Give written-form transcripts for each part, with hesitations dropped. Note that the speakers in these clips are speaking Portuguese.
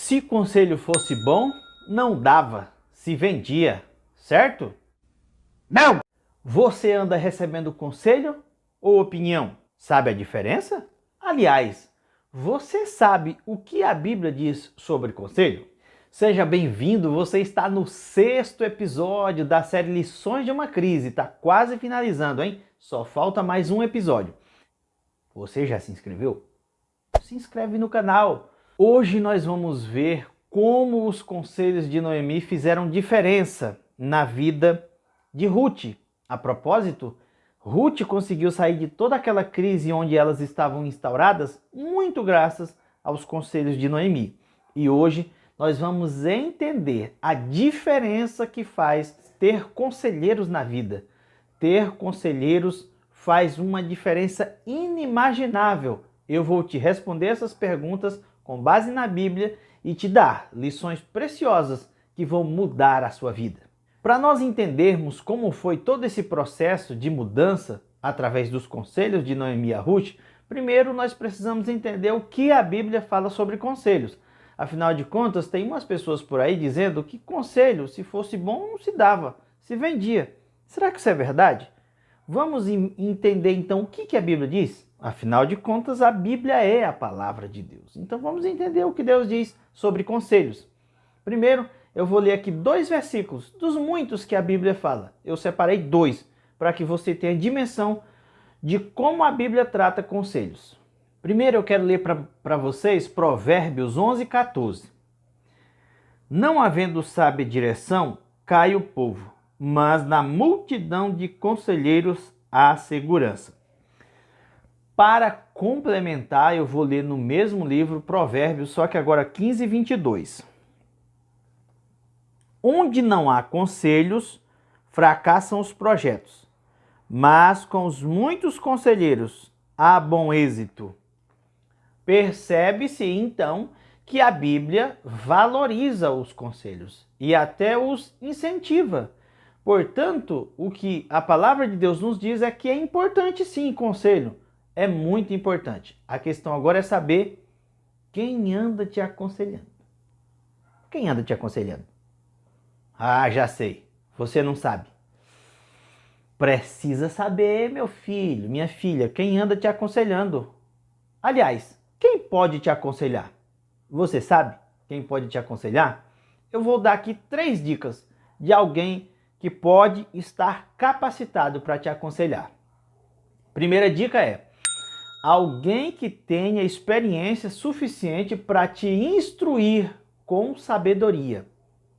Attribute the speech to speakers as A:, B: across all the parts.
A: Se conselho fosse bom, não dava, se vendia, certo?
B: Não!
A: Você anda recebendo conselho ou opinião? Sabe a diferença? Aliás, você sabe o que a Bíblia diz sobre conselho? Seja bem-vindo, você está no 6º episódio da série Lições de uma Crise. Está quase finalizando, hein? Só falta mais um episódio. Você já se inscreveu? Se inscreve no canal. Hoje nós vamos ver como os conselhos de Noemi fizeram diferença na vida de Ruth. A propósito, Ruth conseguiu sair de toda aquela crise onde elas estavam instauradas muito graças aos conselhos de Noemi. E hoje nós vamos entender a diferença que faz ter conselheiros na vida. Ter conselheiros faz uma diferença inimaginável. Eu vou te responder essas perguntas com base na Bíblia e te dar lições preciosas que vão mudar a sua vida. Para nós entendermos como foi todo esse processo de mudança através dos conselhos de Noemi a Ruth, primeiro nós precisamos entender o que a Bíblia fala sobre conselhos. Afinal de contas, tem umas pessoas por aí dizendo que conselho, se fosse bom, não se dava, se vendia. Será que isso é verdade? Vamos entender então o que a Bíblia diz? Afinal de contas, a Bíblia é a palavra de Deus. Então vamos entender o que Deus diz sobre conselhos. Primeiro, eu vou ler aqui 2 versículos dos muitos que a Bíblia fala. Eu separei 2 para que você tenha dimensão de como a Bíblia trata conselhos. Primeiro eu quero ler para vocês Provérbios 11:14. Não havendo sábia direção, cai o povo, mas na multidão de conselheiros há segurança. Para complementar, eu vou ler no mesmo livro Provérbios, só que agora 15:22. Onde não há conselhos, fracassam os projetos, mas com os muitos conselheiros há bom êxito. Percebe-se então que a Bíblia valoriza os conselhos e até os incentiva. Portanto, o que a palavra de Deus nos diz é que é importante sim conselho. É muito importante. A questão agora é saber quem anda te aconselhando. Quem anda te aconselhando? Ah, já sei. Você não sabe. Precisa saber, meu filho, minha filha, quem anda te aconselhando. Aliás, quem pode te aconselhar? Você sabe quem pode te aconselhar? Eu vou dar aqui 3 dicas de alguém que pode estar capacitado para te aconselhar. Primeira dica é alguém que tenha experiência suficiente para te instruir com sabedoria,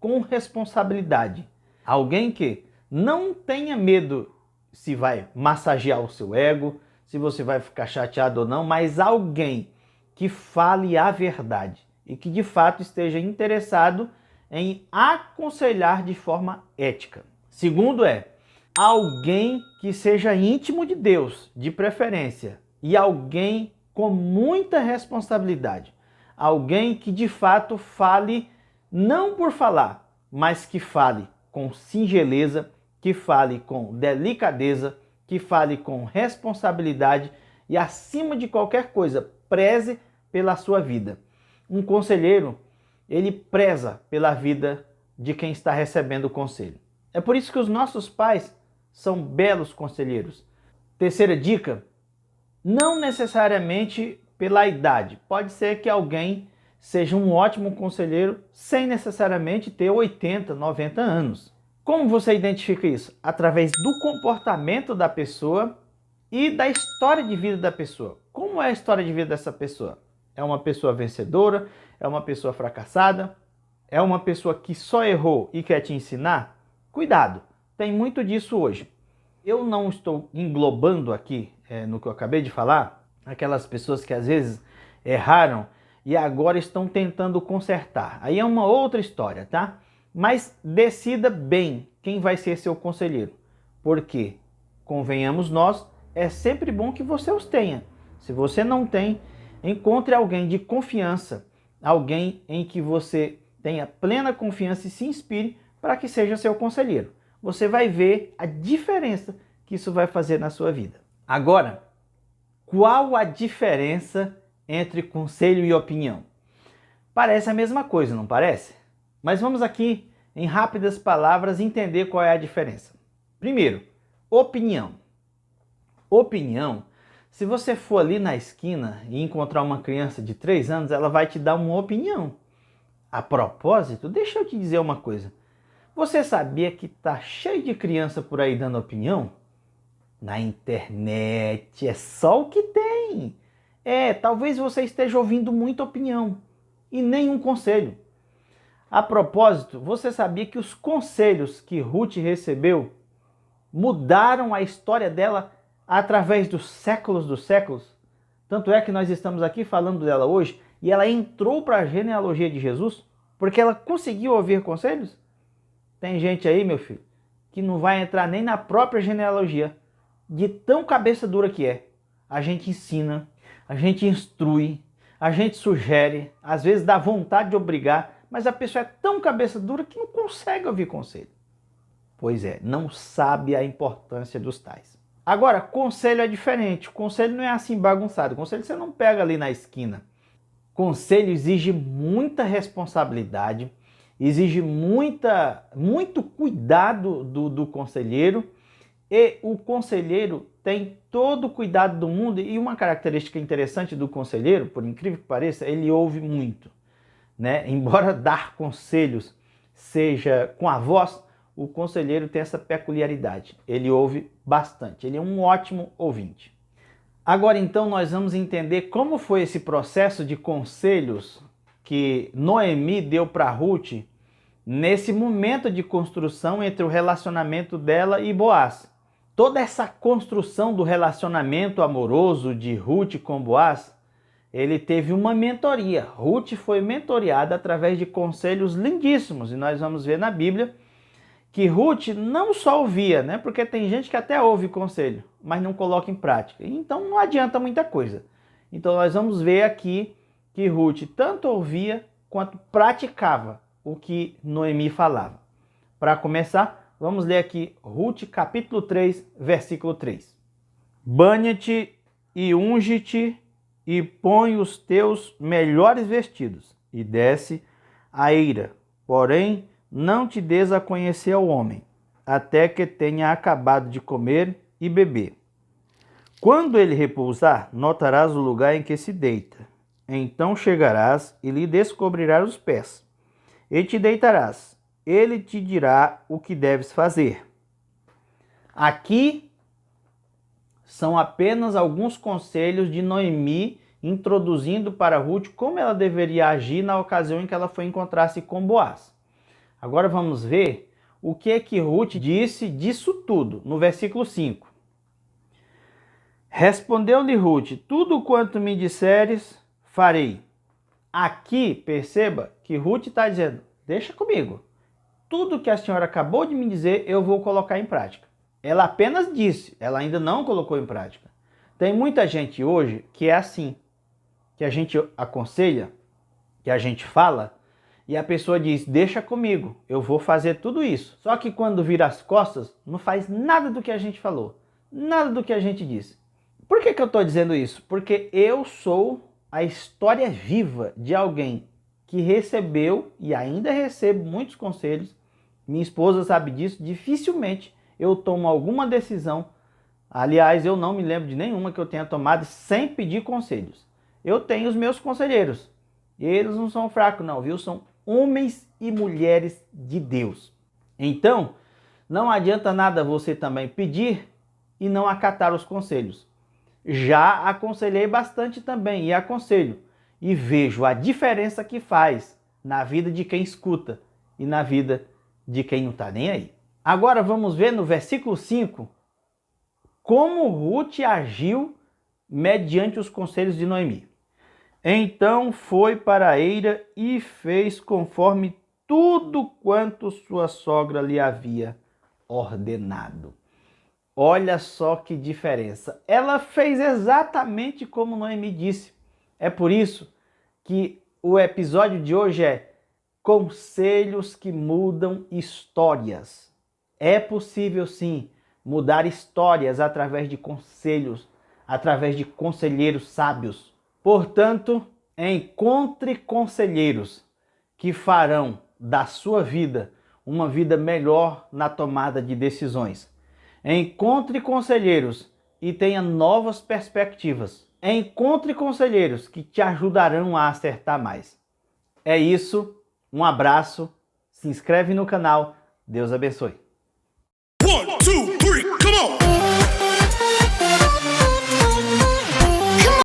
A: com responsabilidade. Alguém que não tenha medo se vai massagear o seu ego, se você vai ficar chateado ou não, mas alguém que fale a verdade e que de fato esteja interessado em aconselhar de forma ética. Segundo é alguém que seja íntimo de Deus, de preferência, e alguém com muita responsabilidade. Alguém que de fato fale não por falar, mas que fale com singeleza, que fale com delicadeza, que fale com responsabilidade e, acima de qualquer coisa, preze pela sua vida. Um conselheiro, ele preza pela vida de quem está recebendo o conselho. É por isso que os nossos pais são belos conselheiros. Terceira dica, não necessariamente pela idade. Pode ser que alguém seja um ótimo conselheiro sem necessariamente ter 80, 90 anos. Como você identifica isso? Através do comportamento da pessoa e da história de vida da pessoa. Como é a história de vida dessa pessoa? É uma pessoa vencedora? É uma pessoa fracassada? É uma pessoa que só errou e quer te ensinar? Cuidado, tem muito disso hoje. Eu não estou englobando aqui, no que eu acabei de falar, aquelas pessoas que às vezes erraram e agora estão tentando consertar. Aí é uma outra história, tá? Mas decida bem quem vai ser seu conselheiro. Porque, convenhamos nós, é sempre bom que você os tenha. Se você não tem, encontre alguém de confiança, alguém em que você tenha plena confiança e se inspire para que seja seu conselheiro. Você vai ver a diferença que isso vai fazer na sua vida. Agora, qual a diferença entre conselho e opinião? Parece a mesma coisa, não parece? Mas vamos aqui, em rápidas palavras, entender qual é a diferença. Primeiro, opinião. Opinião, se você for ali na esquina e encontrar uma criança de 3 anos, ela vai te dar uma opinião. A propósito, deixa eu te dizer uma coisa. Você sabia que tá cheio de criança por aí dando opinião? Na internet, é só o que tem. Talvez você esteja ouvindo muita opinião e nenhum conselho. A propósito, você sabia que os conselhos que Ruth recebeu mudaram a história dela através dos séculos? Tanto é que nós estamos aqui falando dela hoje e ela entrou para a genealogia de Jesus porque ela conseguiu ouvir conselhos? Tem gente aí, meu filho, que não vai entrar nem na própria genealogia, de tão cabeça dura que é. A gente ensina, a gente instrui, a gente sugere, às vezes dá vontade de obrigar, mas a pessoa é tão cabeça dura que não consegue ouvir conselho. Pois é, não sabe a importância dos tais. Agora, conselho é diferente. Conselho não é assim bagunçado. Conselho você não pega ali na esquina. Conselho exige muita responsabilidade, exige muito cuidado do conselheiro, e o conselheiro tem todo o cuidado do mundo. E uma característica interessante do conselheiro, por incrível que pareça, ele ouve muito, né? Embora dar conselhos seja com a voz, o conselheiro tem essa peculiaridade. Ele ouve bastante, ele é um ótimo ouvinte. Agora então nós vamos entender como foi esse processo de conselhos que Noemi deu para Ruth nesse momento de construção entre o relacionamento dela e Boaz. Toda essa construção do relacionamento amoroso de Ruth com Boaz, ele teve uma mentoria. Ruth foi mentoreada através de conselhos lindíssimos, e nós vamos ver na Bíblia que Ruth não só ouvia, né? Porque tem gente que até ouve conselho, mas não coloca em prática. Então não adianta muita coisa. Então nós vamos ver aqui que Ruth tanto ouvia quanto praticava o que Noemi falava. Para começar, vamos ler aqui Ruth capítulo 3, versículo 3. Banha-te e unge-te e põe os teus melhores vestidos e desce a eira. Porém, não te des a conhecer ao homem, até que tenha acabado de comer e beber. Quando ele repousar, notarás o lugar em que se deita. Então chegarás e lhe descobrirás os pés, e te deitarás. Ele te dirá o que deves fazer. Aqui são apenas alguns conselhos de Noemi introduzindo para Ruth como ela deveria agir na ocasião em que ela foi encontrar-se com Boaz. Agora vamos ver o que é que Ruth disse disso tudo, no versículo 5. Respondeu-lhe Ruth: tudo quanto me disseres, farei. Aqui, perceba que Ruth está dizendo: deixa comigo. Tudo que a senhora acabou de me dizer, eu vou colocar em prática. Ela apenas disse, ela ainda não colocou em prática. Tem muita gente hoje que é assim, que a gente aconselha, que a gente fala, e a pessoa diz: deixa comigo, eu vou fazer tudo isso. Só que quando vira as costas, não faz nada do que a gente falou, nada do que a gente disse. Por que eu estou dizendo isso? Porque eu sou a história viva de alguém que recebeu e ainda recebo muitos conselhos. Minha esposa sabe disso. Dificilmente eu tomo alguma decisão. Aliás, eu não me lembro de nenhuma que eu tenha tomado sem pedir conselhos. Eu tenho os meus conselheiros. Eles não são fracos não, viu? São homens e mulheres de Deus. Então, não adianta nada você também pedir e não acatar os conselhos. Já aconselhei bastante também e aconselho. E vejo a diferença que faz na vida de quem escuta e na vida de quem não está nem aí. Agora vamos ver no versículo 5 como Ruth agiu mediante os conselhos de Noemi. Então foi para a eira e fez conforme tudo quanto sua sogra lhe havia ordenado. Olha só que diferença. Ela fez exatamente como Noemi disse. É por isso que o episódio de hoje é Conselhos que mudam histórias. É possível sim mudar histórias através de conselhos, através de conselheiros sábios. Portanto, Encontre conselheiros que farão da sua vida uma vida melhor na tomada de decisões. Encontre conselheiros e tenha novas perspectivas. Encontre conselheiros que te ajudarão a acertar mais. É isso, um abraço, se inscreve no canal, Deus abençoe.
B: 1, 2, 3, come on!